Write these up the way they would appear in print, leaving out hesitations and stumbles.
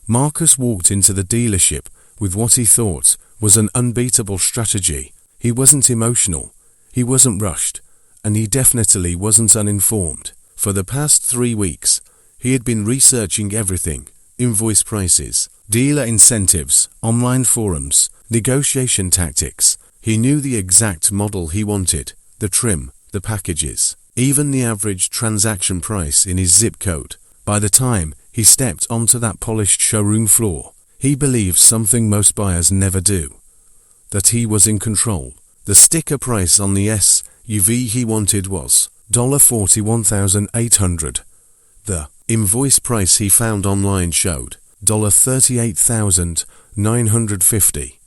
Marcus walked into the dealership with what he thought was an unbeatable strategy. He wasn't emotional, he wasn't rushed, and he definitely wasn't uninformed. For the past 3 weeks, he had been researching everything: invoice prices, dealer incentives, online forums, negotiation tactics. He knew the exact model he wanted, the trim, the packages, even the average transaction price in his zip code. By the time he stepped onto that polished showroom floor, he believed something most buyers never do: that he was in control. The sticker price on the SUV he wanted was $41,800. The invoice price he found online showed $38,950.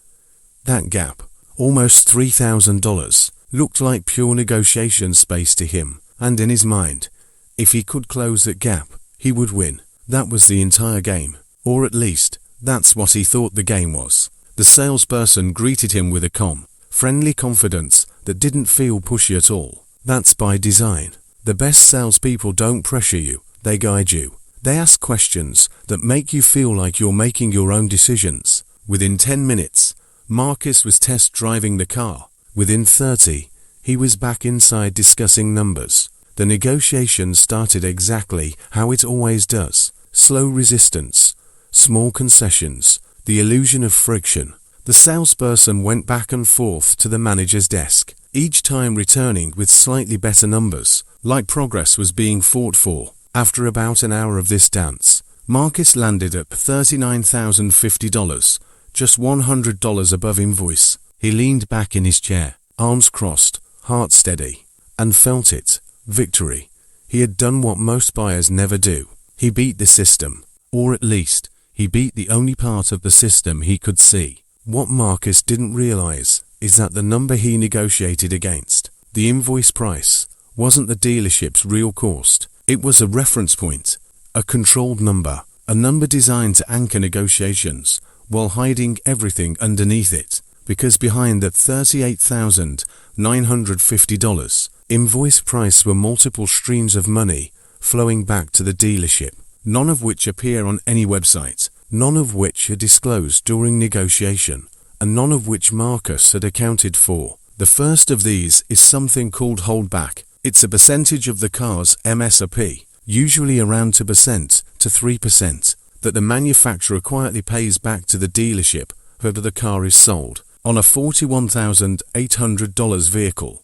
That gap, almost $3,000, looked like pure negotiation space to him, and in his mind, if he could close that gap, he would win. That was the entire game, or at least, that's what he thought the game was. The salesperson greeted him with a calm, friendly confidence that didn't feel pushy at all. That's by design. The best salespeople don't pressure you, they guide you. They ask questions that make you feel like you're making your own decisions. Within 10 minutes, Marcus was test driving the car. Within 30, he was back inside discussing numbers. The negotiation started exactly how it always does: slow resistance, small concessions, the illusion of friction. The salesperson went back and forth to the manager's desk, each time returning with slightly better numbers, like progress was being fought for. After about an hour of this dance, Marcus landed at $39,050, just $100 above invoice. He leaned back in his chair, arms crossed, heart steady, and felt it: victory. He had done what most buyers never do. He beat the system, or at least, he beat the only part of the system he could see. What Marcus didn't realize is that the number he negotiated against, the invoice price, wasn't the dealership's real cost. It was a reference point, a controlled number, a number designed to anchor negotiations while hiding everything underneath it. Because behind that $38,950 invoice price were multiple streams of money flowing back to the dealership, none of which appear on any website, none of which are disclosed during negotiation, and none of which Marcus had accounted for. The first of these is something called holdback. It's a percentage of the car's MSRP, usually around 2% to 3%, that the manufacturer quietly pays back to the dealership after the car is sold. On a $41,800 vehicle,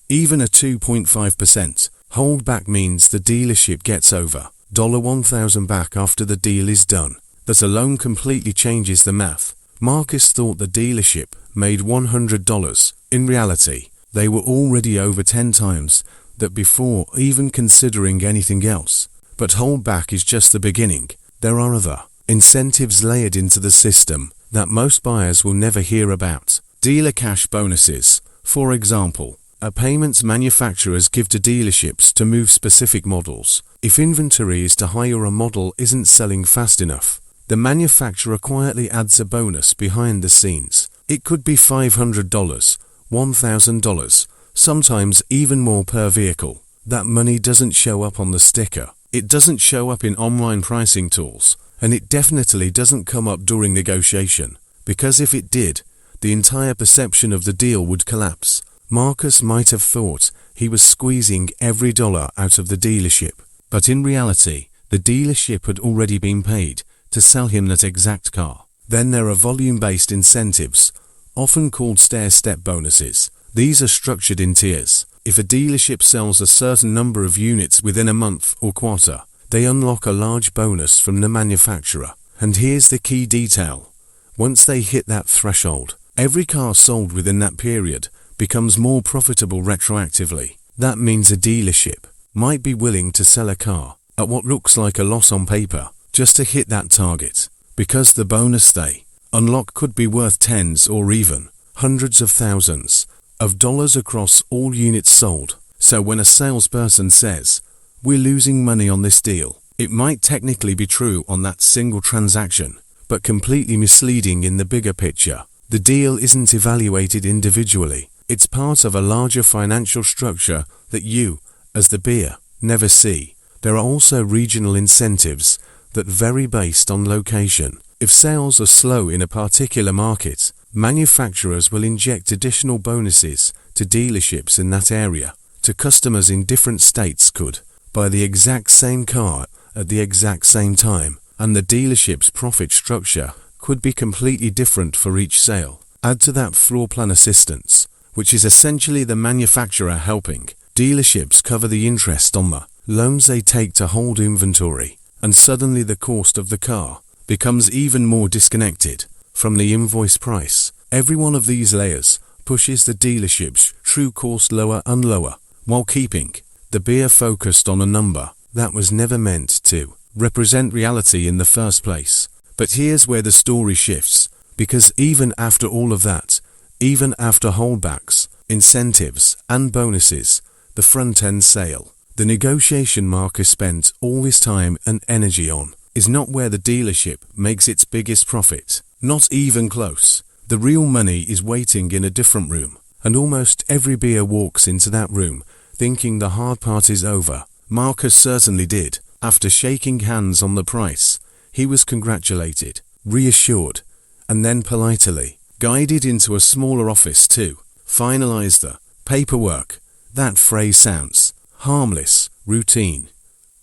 even a 2.5% holdback means the dealership gets over $1,000 back after the deal is done. That alone completely changes the math. Marcus thought the dealership made $100. In reality, they were already over 10 times that before even considering anything else. But holdback is just the beginning. There are other incentives layered into the system that most buyers will never hear about. Dealer cash bonuses, for example, are payments manufacturers give to dealerships to move specific models. If inventory is too high or a model isn't selling fast enough, the manufacturer quietly adds a bonus behind the scenes. It could be $500, $1,000, sometimes even more per vehicle. That money doesn't show up on the sticker. It doesn't show up in online pricing tools, and it definitely doesn't come up during negotiation, because if it did, the entire perception of the deal would collapse. Marcus might have thought he was squeezing every dollar out of the dealership, but in reality, the dealership had already been paid to sell him that exact car. Then there are volume-based incentives, often called stair-step bonuses. These are structured in tiers. If a dealership sells a certain number of units within a month or quarter, they unlock a large bonus from the manufacturer. And here's the key detail. Once they hit that threshold, every car sold within that period becomes more profitable retroactively. That means a dealership might be willing to sell a car at what looks like a loss on paper just to hit that target, because the bonus they unlock could be worth tens or even hundreds of thousands of dollars across all units sold. So when a salesperson says, "We're losing money on this deal," it might technically be true on that single transaction, but completely misleading in the bigger picture. The deal isn't evaluated individually. It's part of a larger financial structure that you, as the buyer, never see. There are also regional incentives that vary based on location. If sales are slow in a particular market, manufacturers will inject additional bonuses to dealerships in that area. To customers in different states could buy the exact same car at the exact same time, and the dealership's profit structure could be completely different for each sale. Add to that floor plan assistance, which is essentially the manufacturer helping dealerships cover the interest on the loans they take to hold inventory, and suddenly the cost of the car becomes even more disconnected from the invoice price. Every one of these layers pushes the dealership's true cost lower and lower, while keeping the buyer focused on a number that was never meant to represent reality in the first place. But here's where the story shifts, because even after all of that, even after holdbacks, incentives, and bonuses, the front-end sale, the negotiation Marcus spent all his time and energy on, is not where the dealership makes its biggest profit. Not even close. The real money is waiting in a different room, and almost every buyer walks into that room thinking the hard part is over. Marcus certainly did. After shaking hands on the price, he was congratulated, reassured, and then politely guided into a smaller office to finalize the paperwork. That phrase sounds harmless, routine,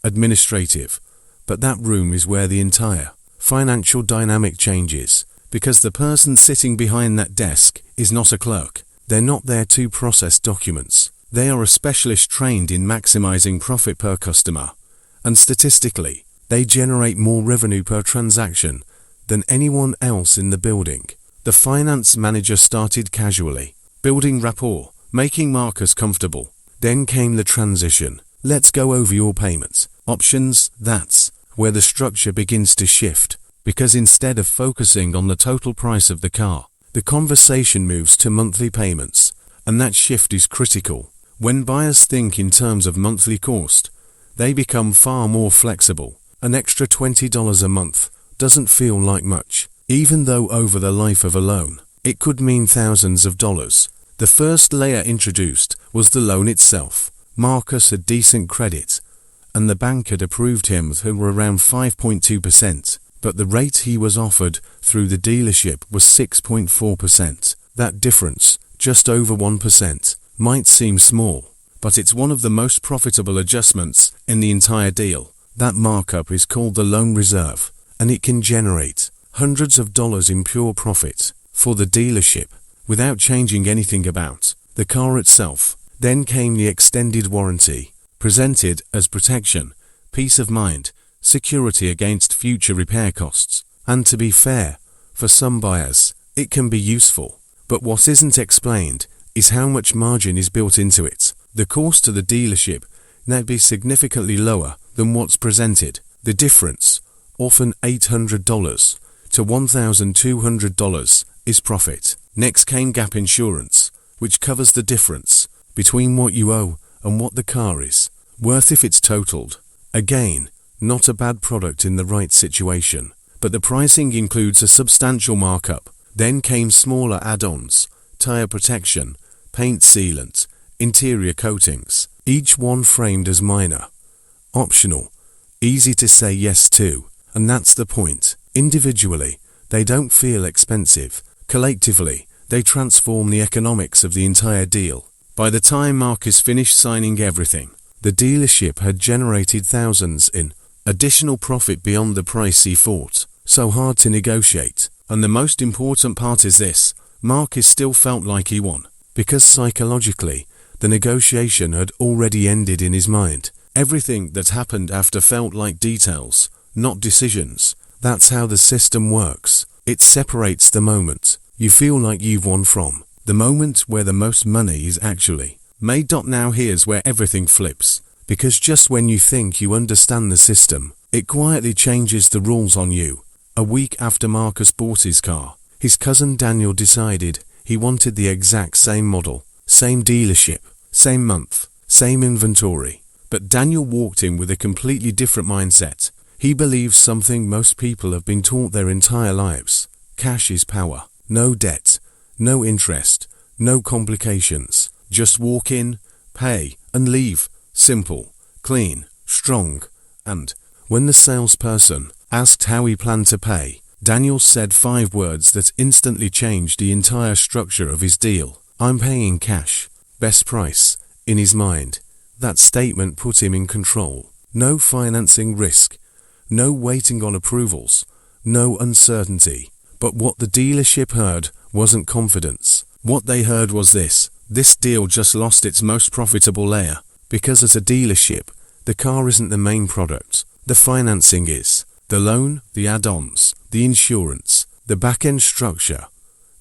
administrative, but that room is where the entire financial dynamic changes, because the person sitting behind that desk is not a clerk. They're not there to process documents. They are a specialist trained in maximizing profit per customer, and statistically, they generate more revenue per transaction than anyone else in the building. The finance manager started casually, building rapport, making Marcus comfortable. Then came the transition. Let's go over your payment options. That's where the structure begins to shift, because instead of focusing on the total price of the car, the conversation moves to monthly payments, and that shift is critical. When buyers think in terms of monthly cost, they become far more flexible. An extra $20 a month doesn't feel like much, even though over the life of a loan, it could mean thousands of dollars. The first layer introduced was the loan itself. Marcus had decent credit, and the bank had approved him to around 5.2%, but the rate he was offered through the dealership was 6.4%. That difference, just over 1%, might seem small, but it's one of the most profitable adjustments in the entire deal. That markup is called the loan reserve, and it can generate hundreds of dollars in pure profit for the dealership without changing anything about the car itself. Then came the extended warranty, presented as protection, peace of mind, security against future repair costs. And to be fair, for some buyers, it can be useful, but what isn't explained is how much margin is built into it. The cost to the dealership may be significantly lower than what's presented. The difference, often $800 to $1,200, is profit. Next came gap insurance, which covers the difference between what you owe and what the car is worth if it's totaled. Again, not a bad product in the right situation, but the pricing includes a substantial markup. Then came smaller add-ons, tire protection, paint sealant, interior coatings, each one framed as minor, optional, easy to say yes to, and that's the point. Individually, they don't feel expensive. Collectively, they transform the economics of the entire deal. By the time Marcus finished signing everything, the dealership had generated thousands in additional profit beyond the price he fought so hard to negotiate. And the most important part is this: Marcus still felt like he won, because psychologically, the negotiation had already ended in his mind. Everything that happened after felt like details, not decisions. That's how the system works. It separates the moment you feel like you've won from the moment where the most money is actually made. Now here's where everything flips, because just when you think you understand the system, it quietly changes the rules on you. A week after Marcus bought his car, his cousin Daniel decided he wanted the exact same model, same dealership, same month, same inventory. But Daniel walked in with a completely different mindset. He believes something most people have been taught their entire lives: cash is power. No debt, no interest, no complications. Just walk in, pay, and leave. Simple, clean, strong. And when the salesperson Asked how he planned to pay, Daniel said 5 words that instantly changed the entire structure of his deal. "I'm paying cash, best price," in his mind. That statement put him in control. No financing risk, no waiting on approvals, no uncertainty. But what the dealership heard wasn't confidence. What they heard was this: this deal just lost its most profitable layer. Because as a dealership, the car isn't the main product. The financing is. The loan, the add-ons, the insurance, the back-end structure.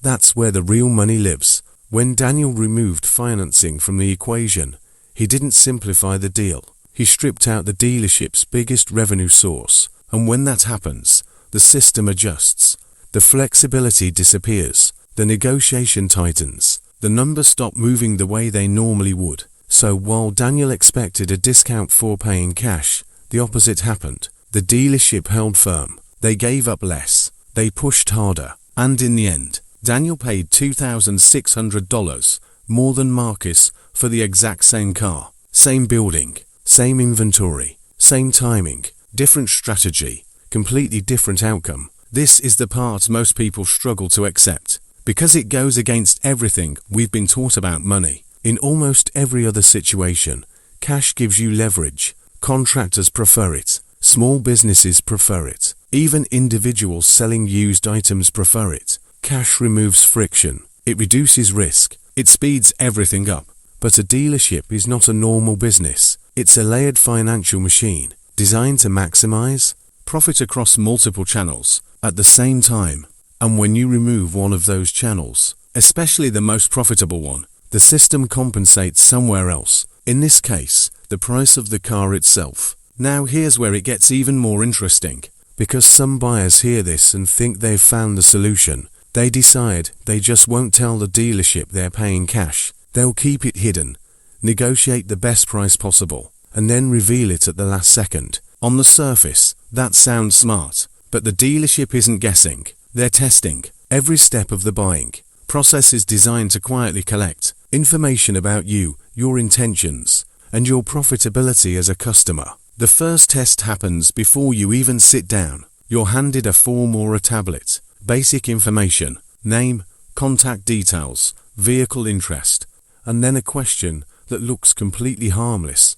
That's where the real money lives. When Daniel removed financing from the equation, he didn't simplify the deal. He stripped out the dealership's biggest revenue source. And when that happens, the system adjusts. The flexibility disappears. The negotiation tightens. The numbers stop moving the way they normally would. So while Daniel expected a discount for paying cash, the opposite happened. The dealership held firm. They gave up less. They pushed harder. And in the end, Daniel paid $2,600 more than Marcus for the exact same car. Same building, same inventory, same timing, different strategy, completely different outcome. This is the part most people struggle to accept, because it goes against everything we've been taught about money. In almost every other situation, cash gives you leverage. Contractors prefer it. Small businesses prefer it. Even individuals selling used items prefer it. Cash removes friction. It reduces risk. It speeds everything up. But a dealership is not a normal business. It's a layered financial machine designed to maximize profit across multiple channels at the same time. And when you remove one of those channels, especially the most profitable one, the system compensates somewhere else. In this case, the price of the car itself. Now here's where it gets even more interesting. Because some buyers hear this and think they've found the solution. They decide they just won't tell the dealership they're paying cash. They'll keep it hidden, negotiate the best price possible, and then reveal it at the last second. On the surface, that sounds smart, but the dealership isn't guessing. They're testing. Every step of the buying process is designed to quietly collect information about you, your intentions, and your profitability as a customer. The first test happens before you even sit down. You're handed a form or a tablet. Basic information, name, contact details, vehicle interest, and then a question that looks completely harmless.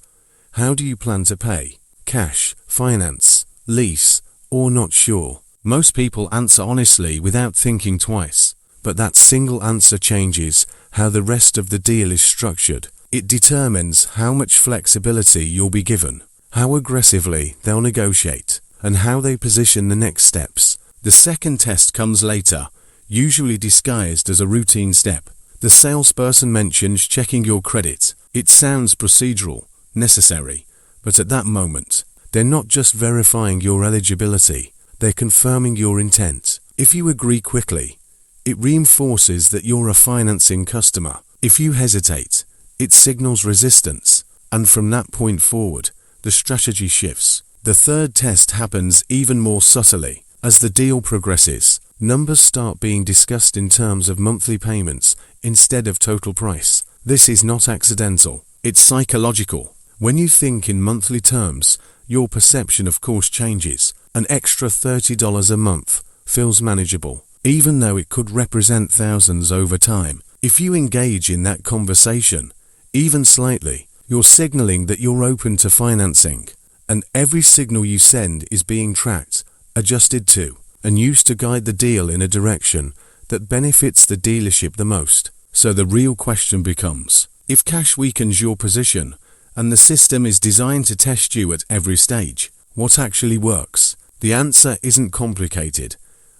How do you plan to pay? Cash, finance, lease, or not sure? Most people answer honestly without thinking twice. But that single answer changes how the rest of the deal is structured. It determines how much flexibility you'll be given, how aggressively they'll negotiate, and how they position the next steps. The second test comes later, usually disguised as a routine step. The salesperson mentions checking your credit. It sounds procedural, necessary, but at that moment, they're not just verifying your eligibility, they're confirming your intent. If you agree quickly, it reinforces that you're a financing customer. If you hesitate, it signals resistance, and from that point forward, the strategy shifts. The third test happens even more subtly. As the deal progresses, numbers start being discussed in terms of monthly payments instead of total price. This is not accidental. It's psychological. When you think in monthly terms, your perception of course changes. An extra $30 a month feels manageable, even though it could represent thousands over time. If you engage in that conversation, even slightly, you're signaling that you're open to financing, and every signal you send is being tracked, adjusted to, and used to guide the deal in a direction that benefits the dealership the most. So the real question becomes, if cash weakens your position, and the system is designed to test you at every stage, what actually works? The answer isn't complicated,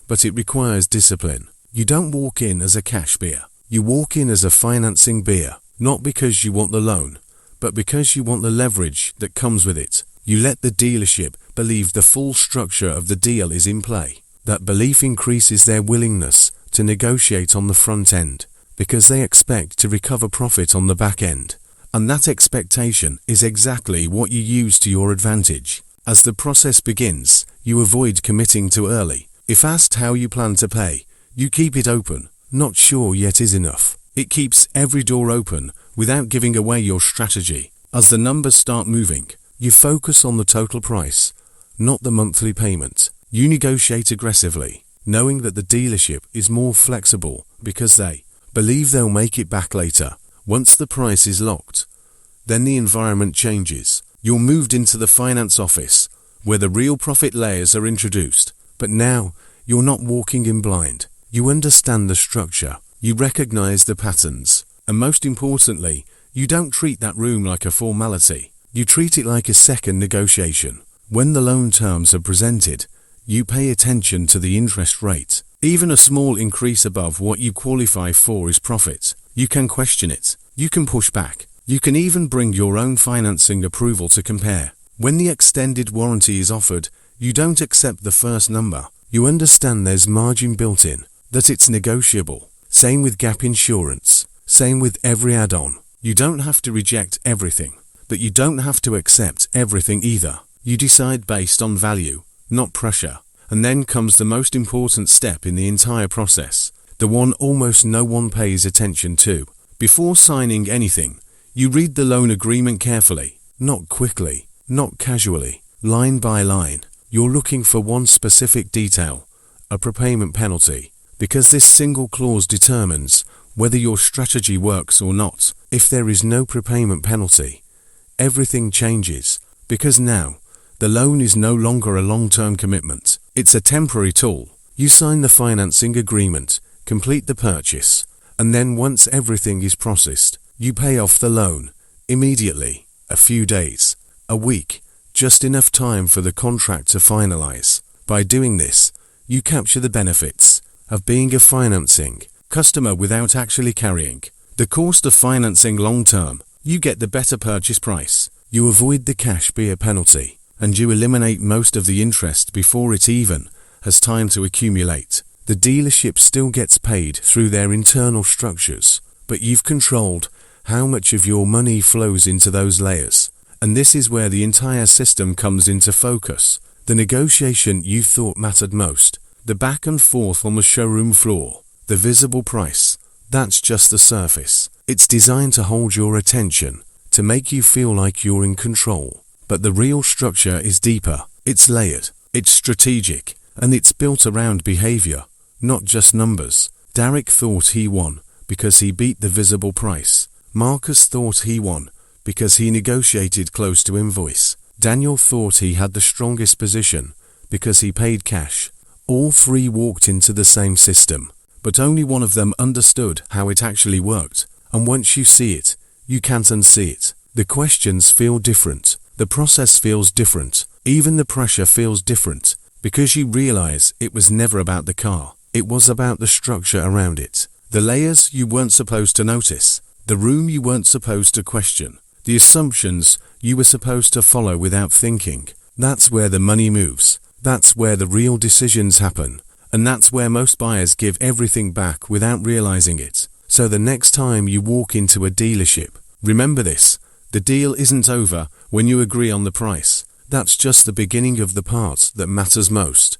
but it requires discipline. You don't walk in as a cash beer. You walk in as a financing beer, not because you want the loan, but because you want the leverage that comes with it. You let the dealership believe the full structure of the deal is in play. That belief increases their willingness to negotiate on the front end, because they expect to recover profit on the back end. And that expectation is exactly what you use to your advantage. As the process begins, you avoid committing too early. If asked how you plan to pay, you keep it open. Not sure yet is enough. It keeps every door open without giving away your strategy. As the numbers start moving, you focus on the total price, not the monthly payment. You negotiate aggressively, knowing that the dealership is more flexible because they believe they'll make it back later. Once the price is locked, then the environment changes. You're moved into the finance office, where the real profit layers are introduced. But now, you're not walking in blind. You understand the structure. You recognize the patterns. And most importantly, you don't treat that room like a formality. You treat it like a second negotiation. When the loan terms are presented, you pay attention to the interest rate. Even a small increase above what you qualify for is profit. You can question it. You can push back. You can even bring your own financing approval to compare. When the extended warranty is offered, you don't accept the first number. You understand there's margin built in, that it's negotiable. Same with gap insurance. Same with every add-on. You don't have to reject everything, but you don't have to accept everything either. You decide based on value, not pressure. And then comes the most important step in the entire process, the one almost no one pays attention to. Before signing anything, you read the loan agreement carefully, not quickly, not casually, line by line. You're looking for one specific detail, a prepayment penalty, because this single clause determines whether your strategy works or not. If there is no prepayment penalty, everything changes, because now, the loan is no longer a long-term commitment. It's a temporary tool. You sign the financing agreement, complete the purchase, and then once everything is processed, you pay off the loan immediately, a few days, a week, just enough time for the contract to finalize. By doing this, you capture the benefits of being a financing customer without actually carrying the cost of financing long-term. You get the better purchase price. You avoid the cash buyer penalty, and you eliminate most of the interest before it even has time to accumulate. The dealership still gets paid through their internal structures, but you've controlled how much of your money flows into those layers. And this is where the entire system comes into focus. The negotiation you thought mattered most, the back and forth on the showroom floor, the visible price, that's just the surface. It's designed to hold your attention, to make you feel like you're in control. But the real structure is deeper. It's layered, it's strategic, and it's built around behavior, not just numbers. Derek thought he won because he beat the visible price. Marcus thought he won because he negotiated close to invoice. Daniel thought he had the strongest position because he paid cash. All three walked into the same system, but only one of them understood how it actually worked. And once you see it, you can't unsee it. The questions feel different. The process feels different. Even the pressure feels different, because you realize it was never about the car. It was about the structure around it. The layers you weren't supposed to notice. The room you weren't supposed to question. The assumptions you were supposed to follow without thinking. That's where the money moves. That's where the real decisions happen. And that's where most buyers give everything back without realizing it. So the next time you walk into a dealership, remember this. The deal isn't over when you agree on the price. That's just the beginning of the part that matters most.